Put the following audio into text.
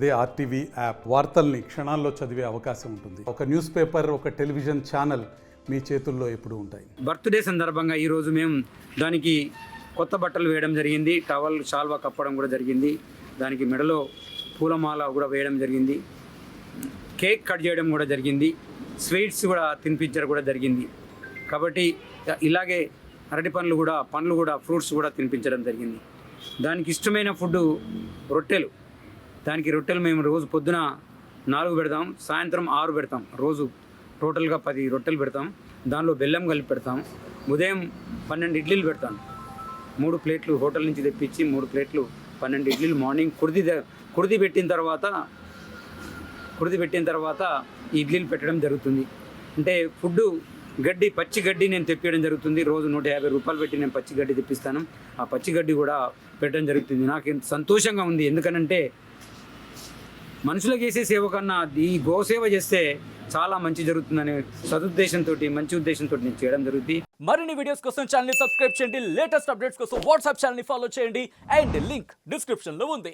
అదే RTV app వార్తల్ని క్షణాల్లో చదివే అవకాశం ఉంటుంది. ఒక న్యూస్ పేపర్, ఒక టెలివిజన్ ఛానల్ మీ చేతుల్లో ఎప్పుడూ ఉంటాయి. బర్త్డే సందర్భంగా ఈరోజు మేము దానికి కొత్త బట్టలు వేయడం జరిగింది. టవల్ షాల్వా కప్పడం కూడా జరిగింది. దానికి మెడలో పూలమాల కూడా వేయడం జరిగింది. కేక్ కట్ చేయడం కూడా జరిగింది. స్వీట్స్ కూడా తినిపించడం కూడా జరిగింది. కాబట్టి ఇలాగే అరటి పండ్లు కూడా ఫ్రూట్స్ కూడా తినిపించడం జరిగింది. దానికి ఇష్టమైన ఫుడ్ రొట్టెలు. దానికి రొట్టెలు మేము రోజు పొద్దున 4 పెడతాం, సాయంత్రం 6 పెడతాం. రోజు టోటల్గా 10 రొట్టెలు పెడతాం. దానిలో బెల్లం కలిపి పెడతాం. ఉదయం 12 ఇడ్లీలు పెడతాం. 3 ప్లేట్లు హోటల్ నుంచి తెప్పించి 3 ప్లేట్లు 12 ఇడ్లీలు మార్నింగ్ కుడిది పెట్టిన తర్వాత ఇడ్లీలు పెట్టడం జరుగుతుంది. అంటే ఫుడ్ గడ్డి, పచ్చి గడ్డి నేను తెప్పించడం జరుగుతుంది. రోజు 150 రూపాయలు పెట్టి నేను పచ్చి గడ్డి తెప్పిస్తాను. ఆ పచ్చి గడ్డి కూడా పెట్టడం జరుగుతుంది. నాకు ఎంత సంతోషంగా ఉంది. ఎందుకనంటే మనుషులకు చేసే సేవ కన్నా ఈ గోసేవ చేస్తే చాలా మంచి జరుగుతుందనే సదుద్దేశంతో, మంచి ఉద్దేశంతో నేను చేయడం జరుగుతుంది. మరిన్ని వీడియోస్ కోసం ఛానల్ ని సబ్స్క్రైబ్ చేయండి. లేటెస్ట్ అప్డేట్స్ కోసం వాట్సాప్ ఛానల్ ని ఫాలో చేయండి. అండ్ లింక్ డిస్క్రిప్షన్ లో ఉంది.